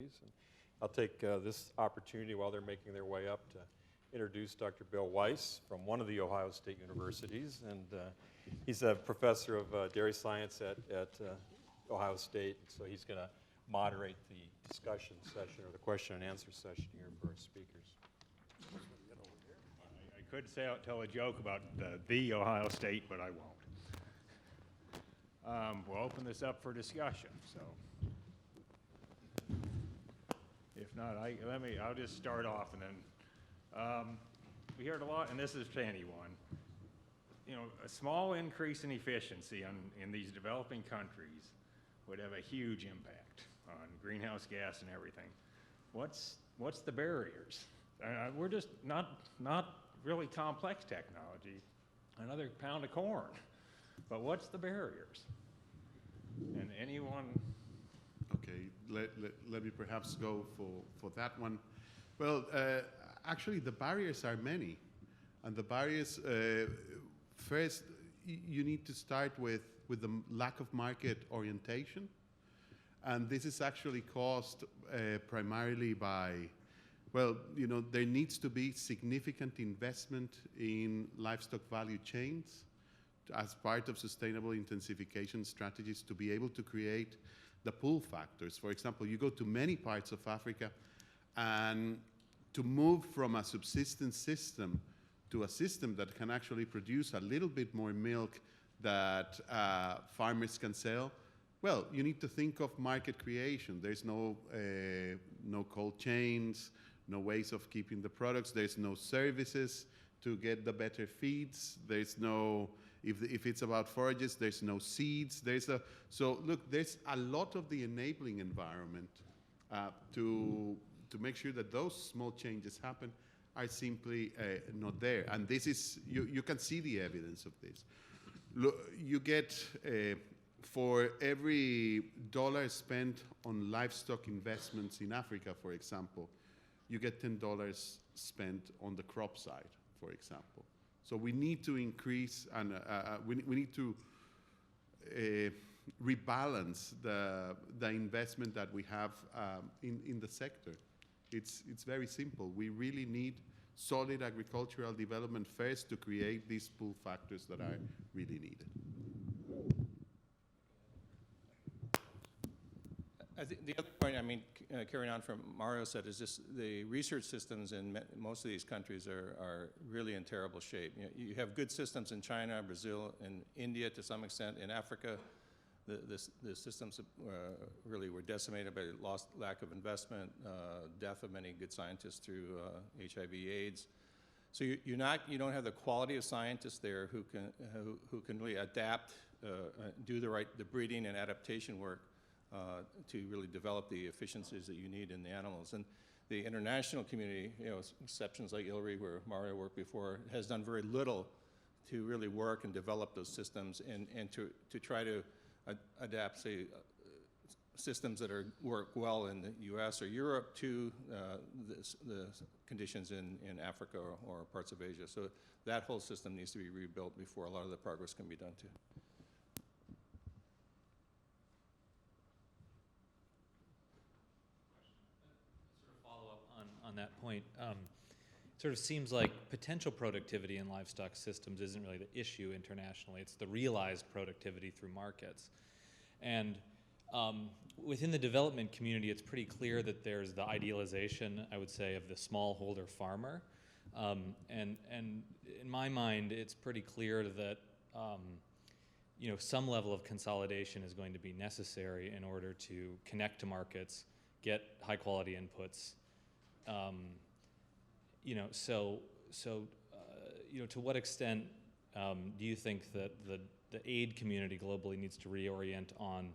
And I'll take this opportunity while they're making their way up to introduce Dr. Bill Weiss from one of the Ohio State universities. And he's a professor of dairy science at Ohio State. So he's going to moderate the discussion session or the question and answer session here for our speakers. I could tell a joke about the Ohio State, but I won't. We'll open this up for discussion. So, if not, I'll just start off, and then we heard a lot, and this is plenty one. You know, a small increase in efficiency in these developing countries would have a huge impact on greenhouse gas and everything. What's the barriers? We're just not really complex technology. Another pound of corn, but what's the barriers? And anyone? Okay, let me perhaps go for that one. Well, actually, the barriers are many, and the barriers first you need to start with the lack of market orientation, and this is actually caused primarily by, well, you know, there needs to be significant investment in livestock value chains as part of sustainable intensification strategies to be able to create the pull factors. For example, you go to many parts of Africa, and to move from a subsistence system to a system that can actually produce a little bit more milk that farmers can sell, well, you need to think of market creation. There's no cold chains, no ways of keeping the products. There's no services to get the better feeds. There's no, if it's about forages, there's no seeds. So look, there's a lot of the enabling environment to make sure that those small changes happen are simply not there. And this is, you can see the evidence of this. Look, you get, for every dollar spent on livestock investments in Africa, for example, you get $10 spent on the crop side, for example. So we need to increase, and we need to rebalance the investment that we have in the sector. It's very simple. We really need solid agricultural development first to create these pull factors that are really needed. I think the other point, I mean, carrying on from Mario said, is just the research systems in most of these countries are really in terrible shape. You have good systems in China, Brazil, and India to some extent. In Africa, the systems really were decimated by lack of investment, death of many good scientists through HIV/AIDS. So you don't have the quality of scientists there who can really adapt, do the breeding and adaptation work to really develop the efficiencies that you need in the animals. And the international community, you know, exceptions like ILRI, where Mario worked before, has done very little to really work and develop those systems and to try to adapt, say, systems that work well in the US or Europe to the conditions in Africa or parts of Asia. So that whole system needs to be rebuilt before a lot of the progress can be done too. On that point, sort of seems like potential productivity in livestock systems isn't really the issue internationally. It's the realized productivity through markets. And within the development community, it's pretty clear that there's the idealization, I would say, of the smallholder farmer. And in my mind, it's pretty clear that you know, some level of consolidation is going to be necessary in order to connect to markets, get high quality inputs. You know, so you know, to what extent do you think that the aid community globally needs to reorient on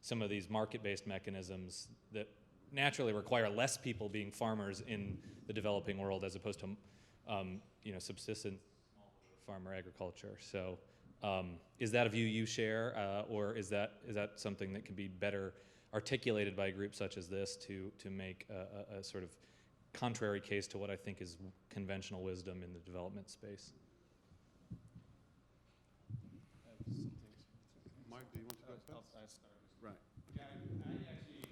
some of these market-based mechanisms that naturally require less people being farmers in the developing world as opposed to you know, subsistence farmer agriculture? So is that a view you share, or is that something that can be better articulated by a group such as this to make a sort of contrary case to what I think is conventional wisdom in the development space? Mark, do you want to go first? I'll start. Right. Yeah, I actually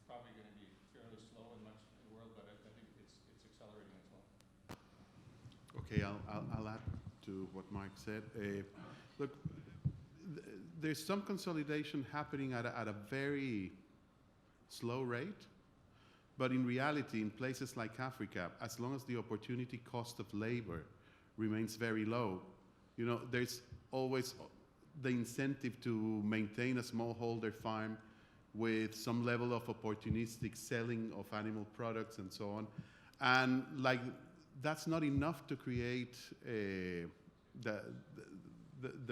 probably going to be fairly slow in much of the world, but I think it's accelerating as well. Okay, I'll add to what Mark said. Look, there's some consolidation happening at a very slow rate, but in reality, in places like Africa, as long as the opportunity cost of labor remains very low, there's always the incentive to maintain a smallholder farm with some level of opportunistic selling of animal products and so on. And that's not enough to create the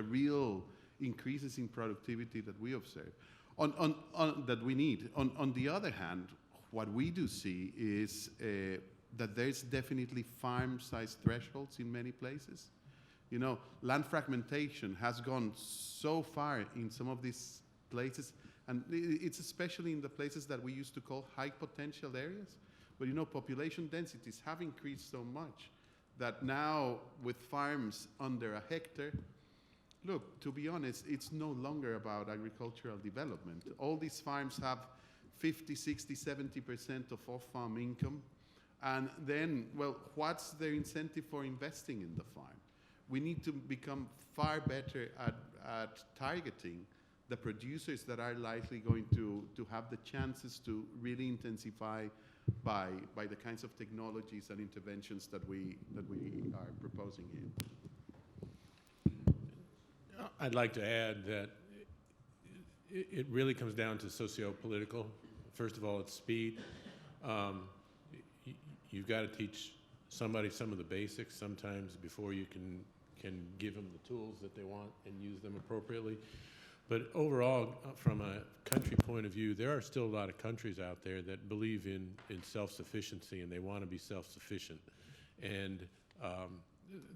real increases in productivity that we observe, that we need. On the other hand, what we do see is that there's definitely farm-size thresholds in many places. Land fragmentation has gone so far in some of these places, and it's especially in the places that we used to call high potential areas. But population densities have increased so much that now with farms under a hectare, look, to be honest, it's no longer about agricultural development. All these farms have 50, 60, 70% of off-farm income. And then, well, what's their incentive for investing in the farm? We need to become far better at targeting the producers that are likely going to have the chances to really intensify by the kinds of technologies and interventions that we are proposing here. I'd like to add that it really comes down to socio-political. First of all, it's speed. You've got to teach somebody some of the basics sometimes before you can give them the tools that they want and use them appropriately. But overall, from a country point of view, there are still a lot of countries out there that believe in self-sufficiency, and they want to be self-sufficient. And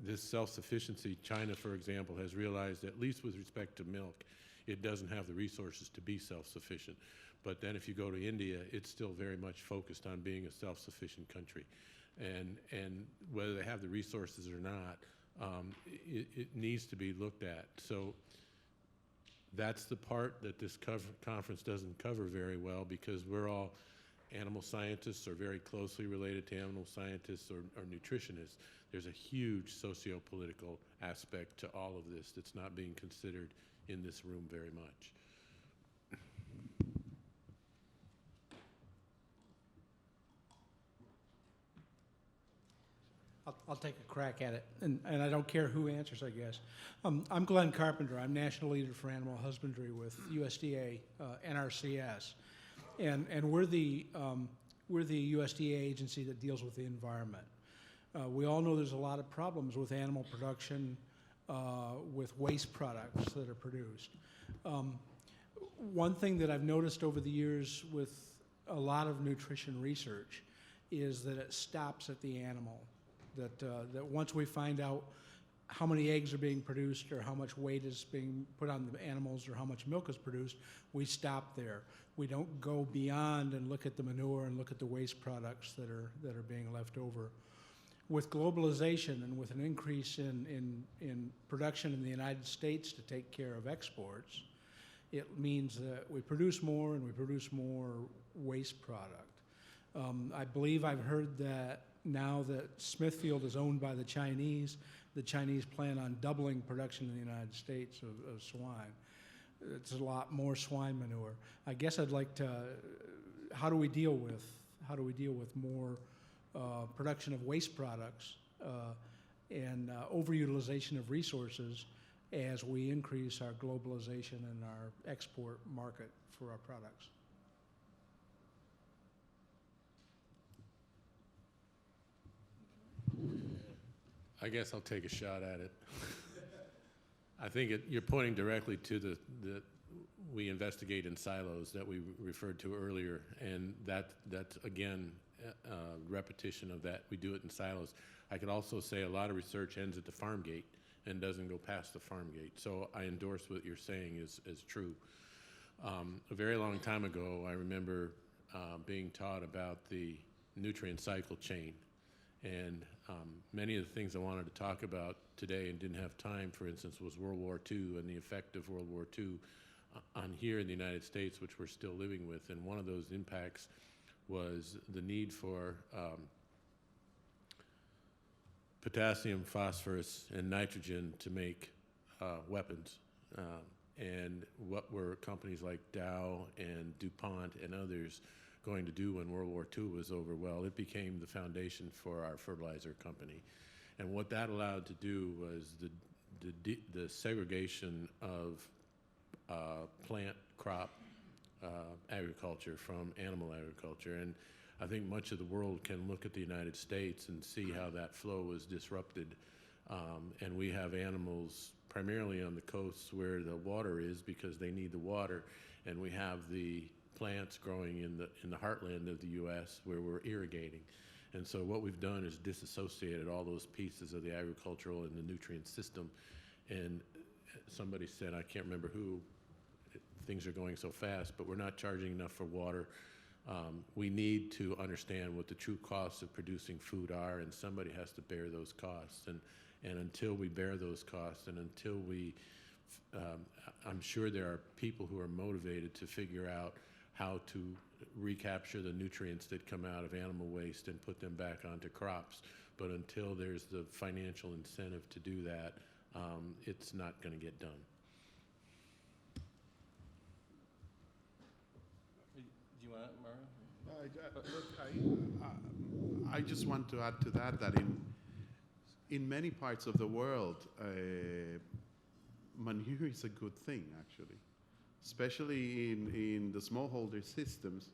this self-sufficiency, China, for example, has realized, at least with respect to milk, it doesn't have the resources to be self-sufficient. But then if you go to India, it's still very much focused on being a self-sufficient country. And whether they have the resources or not, it needs to be looked at. So that's the part that this conference doesn't cover very well, because we're all animal scientists or very closely related to animal scientists or nutritionists. There's a huge socio-political aspect to all of this that's not being considered in this room very much. I'll take a crack at it, and I don't care who answers, I guess. I'm Glenn Carpenter. I'm National Leader for Animal Husbandry with USDA NRCS, and we're the USDA agency that deals with the environment. We all know there's a lot of problems with animal production, with waste products that are produced. One thing that I've noticed over the years with a lot of nutrition research is that it stops at the animal. That once we find out how many eggs are being produced or how much weight is being put on the animals or how much milk is produced, we stop there. We don't go beyond and look at the manure and look at the waste products that are being left over. With globalization and with an increase in production in the United States to take care of exports, it means that we produce more and we produce more waste product. I believe I've heard that now that Smithfield is owned by the Chinese plan on doubling production in the United States of swine. It's a lot more swine manure. I guess I'd like to, how do we deal with more production of waste products and overutilization of resources as we increase our globalization and our export market for our products? I guess I'll take a shot at it. I think you're pointing directly to the we investigate in silos that we referred to earlier, and that's again repetition of that. We do it in silos. I could also say a lot of research ends at the farm gate and doesn't go past the farm gate. So I endorse what you're saying is true. A very long time ago, I remember being taught about the nutrient cycle chain. And many of the things I wanted to talk about today and didn't have time, for instance, was World War II and the effect of World War II on here in the United States, which we're still living with. And one of those impacts was the need for potassium, phosphorus, and nitrogen to make weapons. And what were companies like Dow and DuPont and others going to do when World War II was over? Well, it became the foundation for our fertilizer company. And what that allowed to do was the segregation of plant crop agriculture from animal agriculture. And I think much of the world can look at the United States and see how that flow was disrupted. And we have animals primarily on the coasts where the water is because they need the water, and we have the plants growing in the heartland of the U.S. where we're irrigating. And so what we've done is disassociated all those pieces of the agricultural and the nutrient system. And somebody said, I can't remember who, things are going so fast, but we're not charging enough for water. We need to understand what the true costs of producing food are, and somebody has to bear those costs. And until we bear those costs, and until we, I'm sure there are people who are motivated to figure out how to recapture the nutrients that come out of animal waste and put them back onto crops. But until there's the financial incentive to do that, it's not going to get done. Do you want it, Mario? I just want to add to that in many parts of the world, manure is a good thing, actually, especially in the smallholder systems.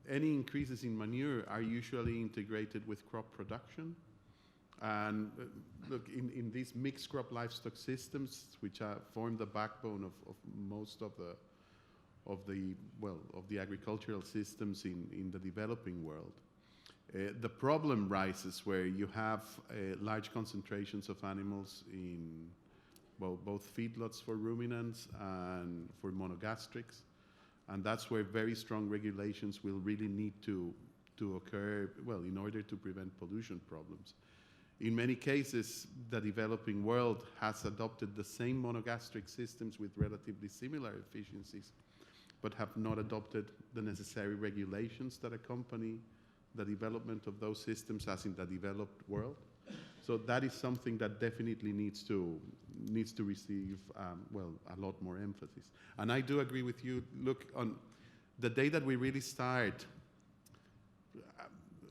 Any increases in manure are usually integrated with crop production. And look, in these mixed crop livestock systems, which form the backbone of most of the agricultural systems in the developing world, the problem rises where you have large concentrations of animals in both feedlots for ruminants and for monogastrics. And that's where very strong regulations will really need to occur, in order to prevent pollution problems. In many cases, the developing world has adopted the same monogastric systems with relatively similar efficiencies, but have not adopted the necessary regulations that accompany the development of those systems as in the developed world. So that is something that definitely needs to receive, a lot more emphasis. And I do agree with you. Look, on the day that we really start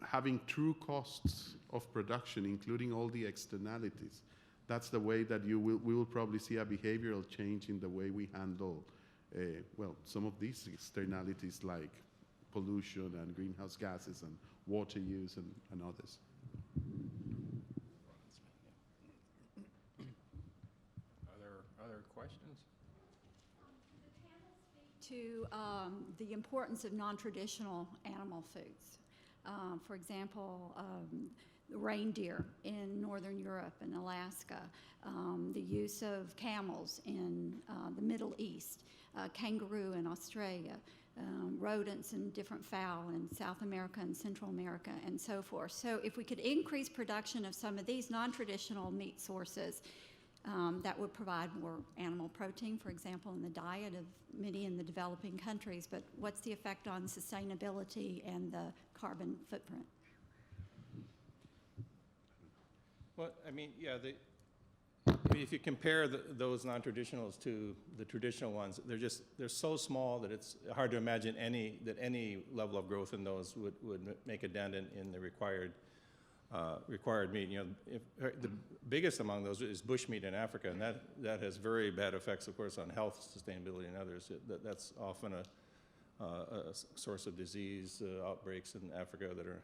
having true costs of production, including all the externalities, that's the way that we will probably see a behavioral change in the way we handle, some of these externalities like pollution and greenhouse gases and water use and others. Other questions? To the importance of non-traditional animal foods. For example, reindeer in Northern Europe and Alaska, the use of camels in the Middle East, kangaroo in Australia, rodents and different fowl in South America and Central America, and so forth. So if we could increase production of some of these non-traditional meat sources, that would provide more animal protein, for example, in the diet of many in the developing countries. But what's the effect on sustainability and the carbon footprint? Well, I mean, yeah, if you compare those non-traditionals to the traditional ones, they're so small that it's hard to imagine that any level of growth in those would make a dent in the required meat. You know, the biggest among those is bushmeat in Africa, and that has very bad effects, of course, on health, sustainability, and others. That's often a source of disease outbreaks in Africa that are,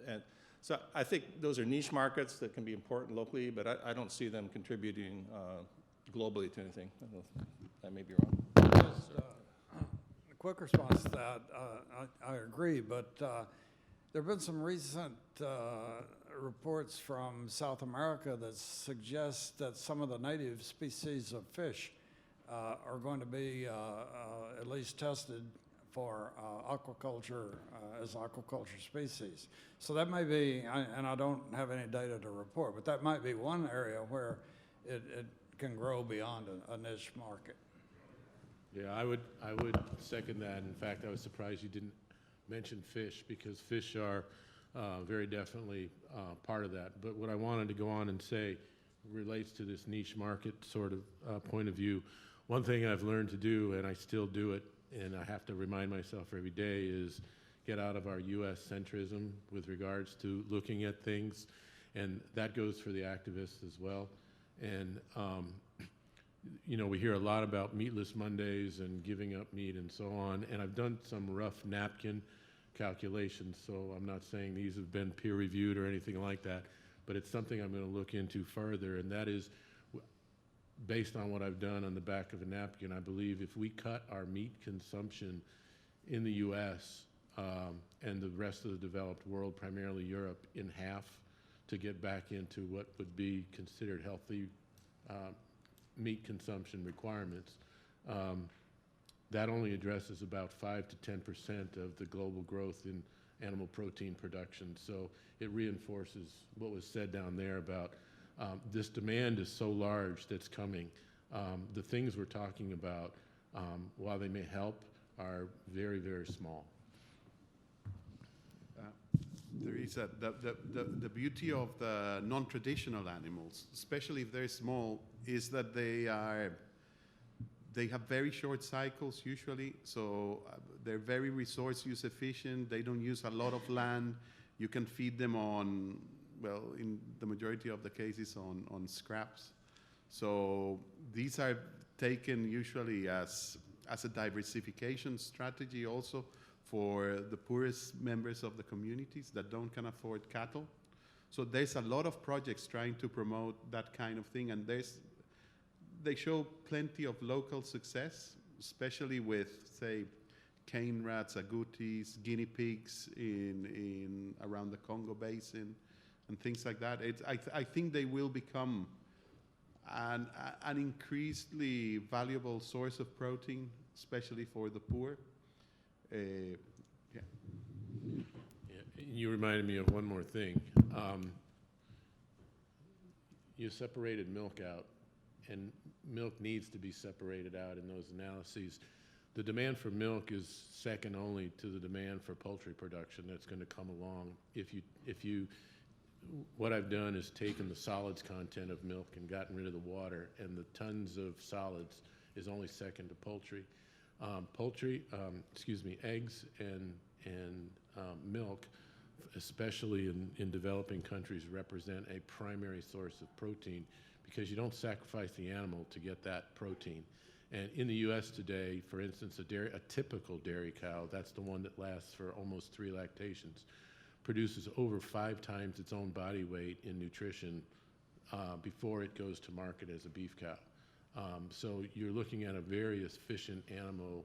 and so I think those are niche markets that can be important locally, but I don't see them contributing globally to anything. I may be wrong. A quick response to that, I agree, but there have been some recent reports from South America that suggest that some of the native species of fish are going to be at least tested for aquaculture as aquaculture species. So that may be, and I don't have any data to report, but that might be one area where it can grow beyond a niche market. Yeah, I would second that. In fact, I was surprised you didn't mention fish, because fish are very definitely part of that. But what I wanted to go on and say relates to this niche market sort of point of view. One thing I've learned to do, and I still do it, and I have to remind myself every day, is get out of our U.S. centrism with regards to looking at things, and that goes for the activists as well. And you know, we hear a lot about meatless Mondays and giving up meat and so on, and I've done some rough napkin calculations, so I'm not saying these have been peer-reviewed or anything like that, but it's something I'm going to look into further, and that is, based on what I've done on the back of a napkin, I believe if we cut our meat consumption in the U.S. And the rest of the developed world, primarily Europe, in half to get back into what would be considered healthy meat consumption requirements, that only addresses about 5 to 10% of the global growth in animal protein production. So it reinforces what was said down there about this demand is so large that's coming. The things we're talking about, while they may help, are very, very small. There is the beauty of the non-traditional animals, especially if they're small, is that they have very short cycles usually, so they're very resource use efficient. They don't use a lot of land. You can feed them on, well, in the majority of the cases, on scraps. So these are taken usually as a diversification strategy also for the poorest members of the communities that can afford cattle. So there's a lot of projects trying to promote that kind of thing, and they show plenty of local success, especially with, say, cane rats, agoutis, guinea pigs around the Congo Basin, and things like that. I think they will become an increasingly valuable source of protein, especially for the poor. Yeah. You reminded me of one more thing. You separated milk out, and milk needs to be separated out in those analyses. The demand for milk is second only to the demand for poultry production that's going to come along. What I've done is taken the solids content of milk and gotten rid of the water, and the tons of solids is only second to poultry. Eggs and milk, especially in developing countries, represent a primary source of protein because you don't sacrifice the animal to get that protein. And in the U.S. today, for instance, a typical dairy cow, that's the one that lasts for almost 3 lactations, produces over 5 times its own body weight in nutrition before it goes to market as a beef cow. So you're looking at a very efficient animal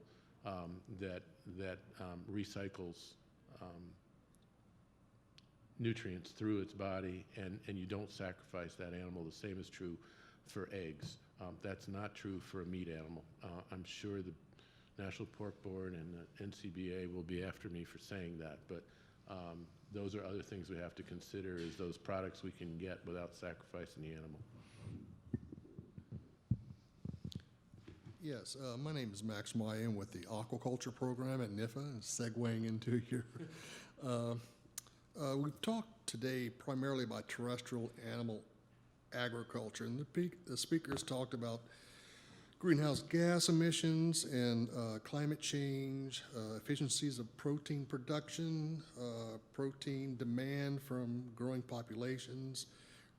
that recycles nutrients through its body, and you don't sacrifice that animal. The same is true for eggs. That's not true for a meat animal. I'm sure the National Pork Board and the NCBA will be after me for saying that, but those are other things we have to consider, is those products we can get without sacrificing the animal. Yes, my name is Max Mayan with the aquaculture program at NIFA, segueing into your. We've talked today primarily about terrestrial animal agriculture, and the speakers talked about greenhouse gas emissions and climate change, efficiencies of protein production, protein demand from growing populations,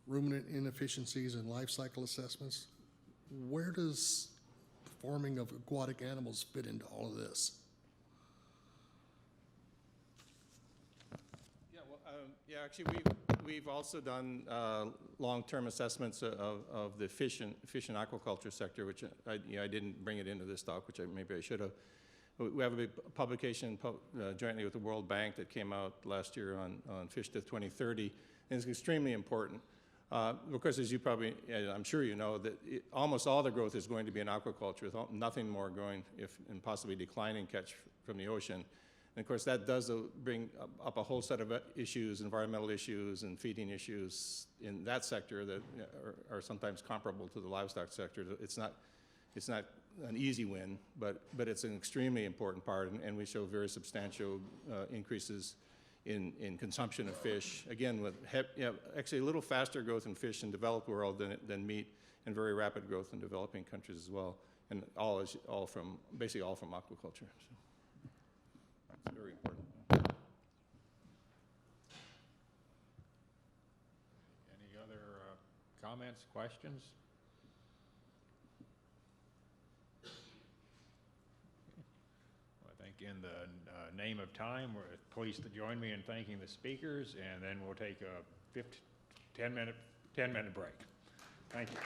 ruminant inefficiencies and life cycle assessments. Where does farming of aquatic animals fit into all of this? Yeah, actually, we've also done long-term assessments of the fish and aquaculture sector, which I didn't bring it into this talk, which maybe I should have. We have a big publication jointly with the World Bank that came out last year on Fish to 2030, and it's extremely important. Of course, as you probably, I'm sure you know, that almost all the growth is going to be in aquaculture, with nothing more growing, and possibly declining catch from the ocean. And of course, that does bring up a whole set of issues, environmental issues and feeding issues in that sector that are sometimes comparable to the livestock sector. It's not an easy win, but it's an extremely important part, and we show very substantial increases in consumption of fish. Again, with actually a little faster growth in fish in developed world than meat, and very rapid growth in developing countries as well, and basically all from aquaculture. So it's very important. Any other comments, questions? Well, I think in the name of time, we're pleased to join me in thanking the speakers, and then we'll take a 10-minute break. Thank you.